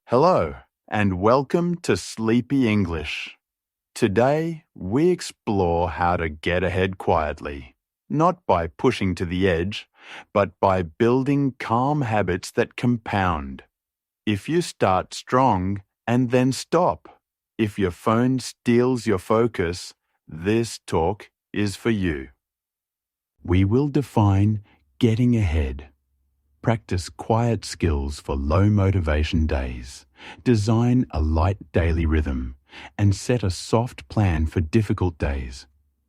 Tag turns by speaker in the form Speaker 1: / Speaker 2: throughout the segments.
Speaker 1: Hello, and welcome to Sleepy English. Today, we explore how to get ahead quietly, not by pushing to the edge, but by building calm habits that compound. If you start strong and then stop, if your phone steals your focus, this talk is for you. We will define getting ahead. Practice quiet skills for low motivation days. Design a light daily rhythm and set a soft plan for difficult days.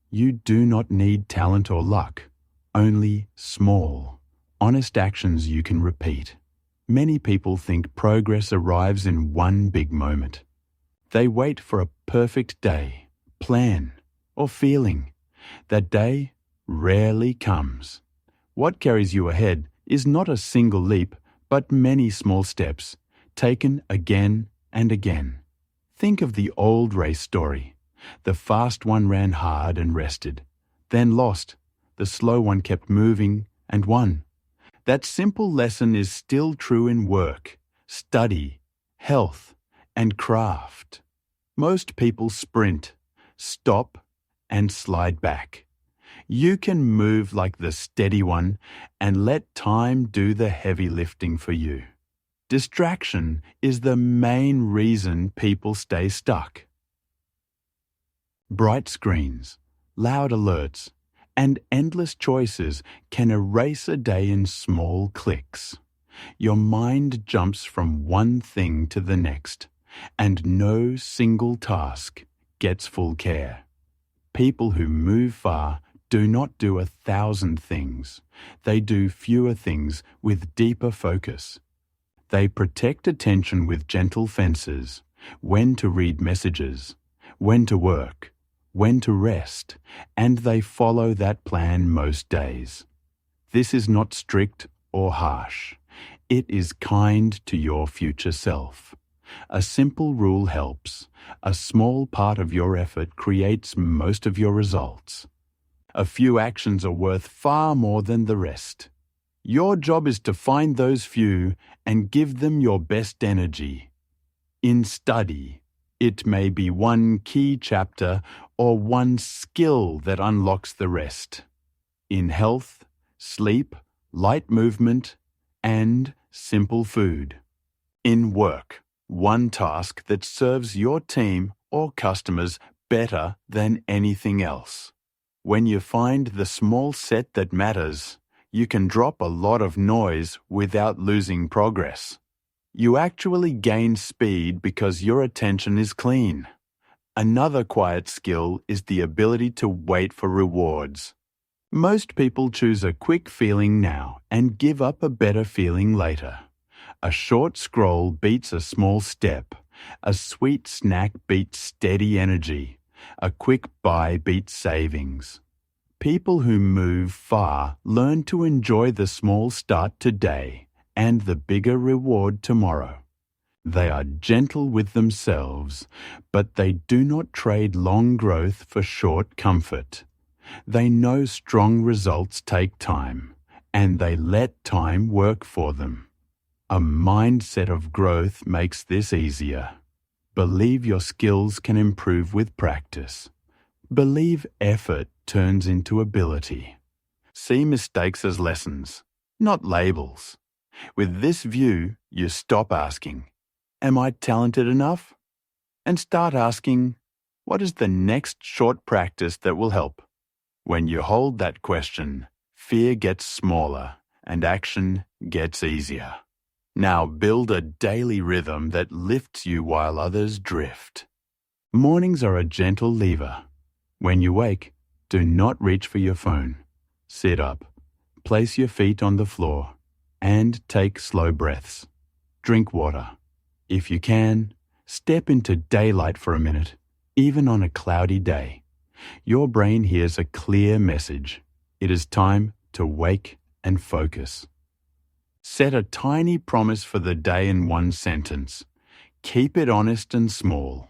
Speaker 1: You do not need talent or luck, only small, honest actions you can repeat. Many people think progress arrives in one big moment. They wait for a perfect day, plan, or feeling. That day rarely comes. What carries you ahead is not a single leap, but many small steps, taken again and again. Think of the old race story. The fast one ran hard and rested, then lost. The slow one kept moving and won. That simple lesson is still true in work, study, health, and craft. Most people sprint, stop, and slide back. You can move like the steady one and let time do the heavy lifting for you. Distraction is the main reason people stay stuck. Bright screens, loud alerts, and endless choices can erase a day in small clicks. Your mind jumps from one thing to the next, and no single task gets full care. People who move far do not do 1,000 things. They do fewer things with deeper focus. They protect attention with gentle fences, when to read messages, when to work, when to rest, and they follow that plan most days. This is not strict or harsh. It is kind to your future self. A simple rule helps. A small part of your effort creates most of your results. A few actions are worth far more than the rest. Your job is to find those few and give them your best energy. In study, it may be one key chapter or one skill that unlocks the rest. In health, sleep, light movement, and simple food. In work, one task that serves your team or customers better than anything else. When you find the small set that matters, you can drop a lot of noise without losing progress. You actually gain speed because your attention is clean. Another quiet skill is the ability to wait for rewards. Most people choose a quick feeling now and give up a better feeling later. A short scroll beats a small step. A sweet snack beats steady energy. A quick buy beats savings. People who move far learn to enjoy the small start today and the bigger reward tomorrow. They are gentle with themselves, but they do not trade long growth for short comfort. They know strong results take time, and they let time work for them. A mindset of growth makes this easier. Believe your skills can improve with practice. Believe effort turns into ability. See mistakes as lessons, not labels. With this view, you stop asking, "Am I talented enough?" and start asking, "What is the next short practice that will help?" When you hold that question, fear gets smaller and action gets easier. Now build a daily rhythm that lifts you while others drift. Mornings are a gentle lever. When you wake, do not reach for your phone. Sit up, place your feet on the floor, and take slow breaths. Drink water. If you can, step into daylight for a minute, even on a cloudy day. Your brain hears a clear message. It is time to wake and focus. Set a tiny promise for the day in one sentence. Keep it honest and small.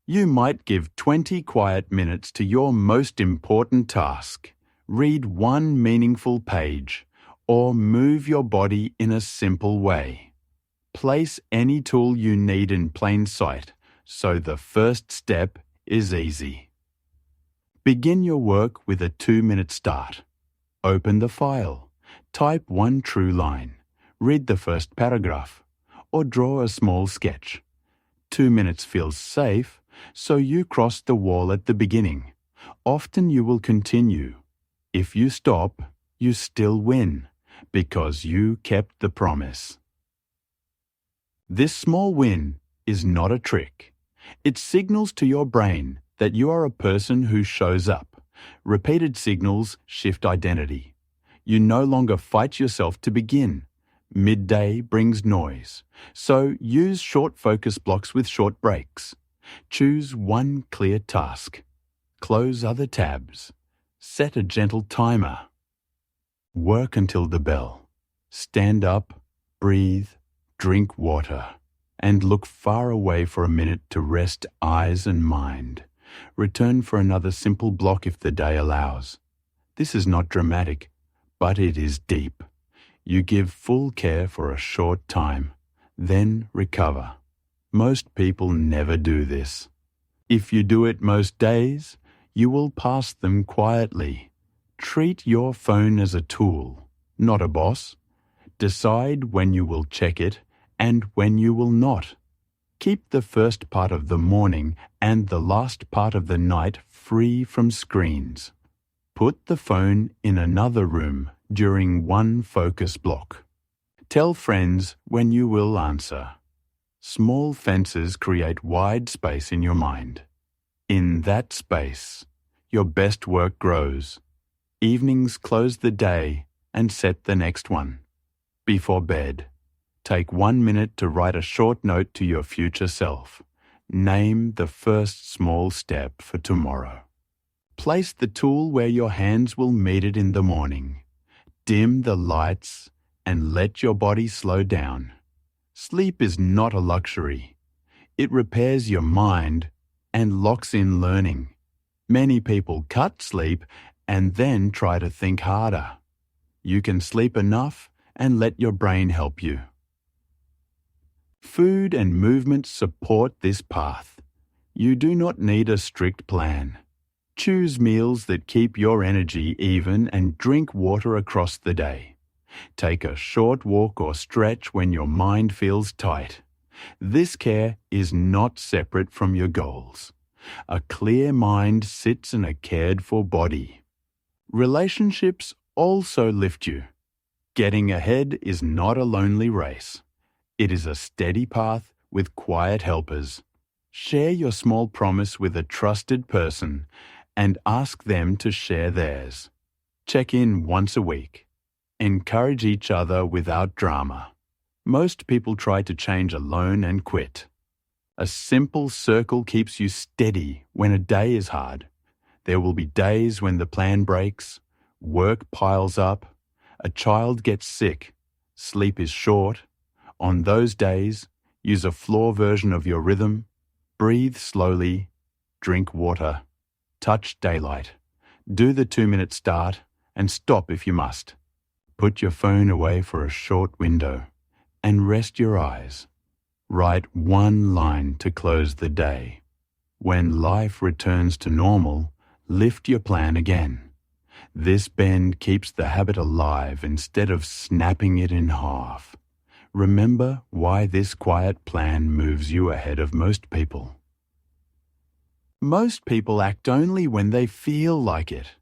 Speaker 1: You might give 20 quiet minutes to your most important task, read one meaningful page, or move your body in a simple way. Place any tool you need in plain sight, so the first step is easy. Begin your work with a 2-minute start. Open the file, type one true line, read the first paragraph, or draw a small sketch. 2 minutes feels safe, so you cross the wall at the beginning. Often you will continue. If you stop, you still win, because you kept the promise. This small win is not a trick. It signals to your brain that you are a person who shows up. Repeated signals shift identity. You no longer fight yourself to begin. Midday brings noise, so use short focus blocks with short breaks. Choose one clear task. Close other tabs. Set a gentle timer. Work until the bell. Stand up, breathe, drink water, and look far away for a minute to rest eyes and mind. Return for another simple block if the day allows. This is not dramatic, but it is deep. You give full care for a short time, then recover. Most people never do this. If you do it most days, you will pass them quietly. Treat your phone as a tool, not a boss. Decide when you will check it and when you will not. Keep the first part of the morning and the last part of the night free from screens. Put the phone in another room during one focus block. Tell friends when you will answer. Small fences create wide space in your mind. In that space, your best work grows. Evenings close the day and set the next one. Before bed, take 1 minute to write a short note to your future self. Name the first small step for tomorrow. Place the tool where your hands will meet it in the morning. Dim the lights and let your body slow down. Sleep is not a luxury. It repairs your mind and locks in learning. Many people cut sleep and then try to think harder. You can sleep enough and let your brain help you. Food and movement support this path. You do not need a strict plan. Choose meals that keep your energy even and drink water across the day. Take a short walk or stretch when your mind feels tight. This care is not separate from your goals. A clear mind sits in a cared-for body. Relationships also lift you. Getting ahead is not a lonely race. It is a steady path with quiet helpers. Share your small promise with a trusted person and ask them to share theirs. Check in once a week. Encourage each other without drama. Most people try to change alone and quit. A simple circle keeps you steady when a day is hard. There will be days when the plan breaks, work piles up, a child gets sick, sleep is short. On those days, use a floor version of your rhythm. Breathe slowly, drink water, touch daylight. Do the 2-minute start and stop if you must. Put your phone away for a short window and rest your eyes. Write one line to close the day. When life returns to normal, lift your plan again. This bend keeps the habit alive instead of snapping it in half. Remember why this quiet plan moves you ahead of most people. Most people act only when they feel like it.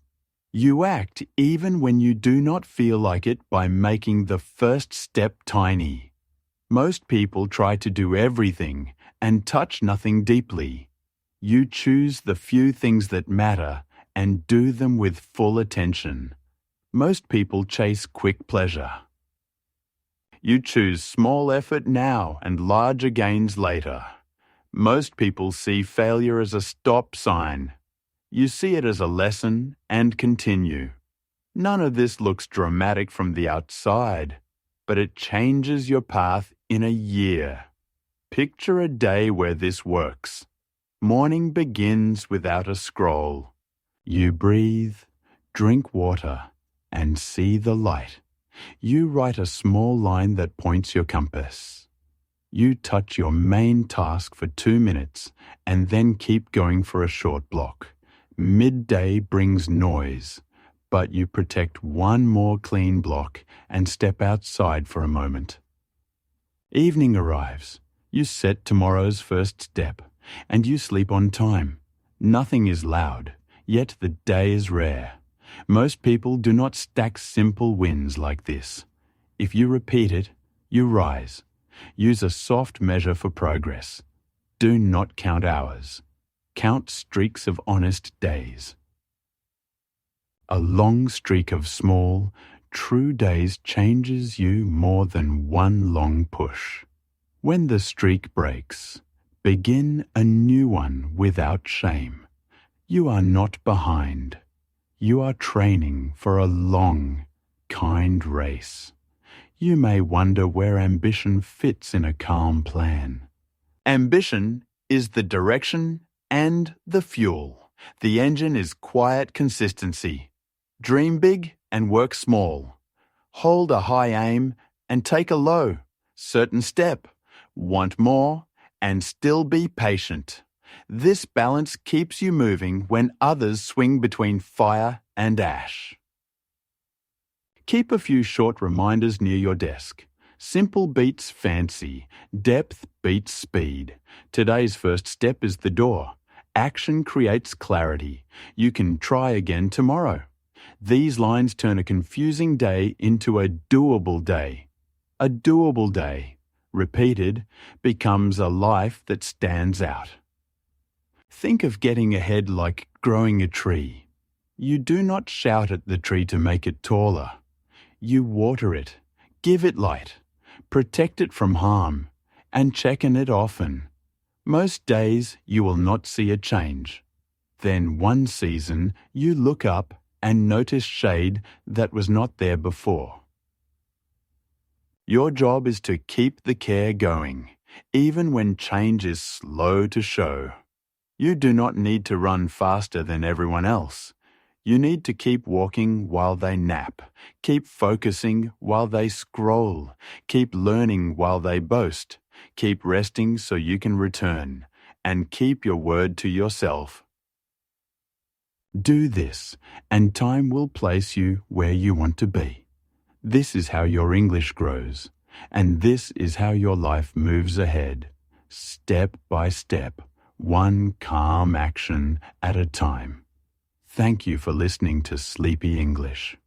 Speaker 1: You act even when you do not feel like it by making the first step tiny. Most people try to do everything and touch nothing deeply. You choose the few things that matter and do them with full attention. Most people chase quick pleasure. You choose small effort now and larger gains later. Most people see failure as a stop sign. You see it as a lesson and continue. None of this looks dramatic from the outside, but it changes your path in a year. Picture a day where this works. Morning begins without a scroll. You breathe, drink water, and see the light. You write a small line that points your compass. You touch your main task for 2 minutes and then keep going for a short block. Midday brings noise, but you protect one more clean block and step outside for a moment. Evening arrives. You set tomorrow's first step, and you sleep on time. Nothing is loud, yet the day is rare. Most people do not stack simple wins like this. If you repeat it, you rise. Use a soft measure for progress. Do not count hours. Count streaks of honest days. A long streak of small, true days changes you more than one long push. When the streak breaks, begin a new one without shame. You are not behind. You are training for a long, kind race. You may wonder where ambition fits in a calm plan. Ambition is the direction and the fuel. The engine is quiet consistency. Dream big and work small. Hold a high aim and take a low, certain step. Want more and still be patient. This balance keeps you moving when others swing between fire and ash. Keep a few short reminders near your desk. Simple beats fancy. Depth beats speed. Today's first step is the door. Action creates clarity. You can try again tomorrow. These lines turn a confusing day into a doable day. A doable day, repeated, becomes a life that stands out. Think of getting ahead like growing a tree. You do not shout at the tree to make it taller. You water it, give it light, protect it from harm, and check on it often. Most days you will not see a change. Then one season you look up and notice shade that was not there before. Your job is to keep the care going, even when change is slow to show. You do not need to run faster than everyone else. You need to keep walking while they nap, keep focusing while they scroll, keep learning while they boast, keep resting so you can return, and keep your word to yourself. Do this, and time will place you where you want to be. This is how your English grows, and this is how your life moves ahead, step by step, one calm action at a time. Thank you for listening to Sleepy English.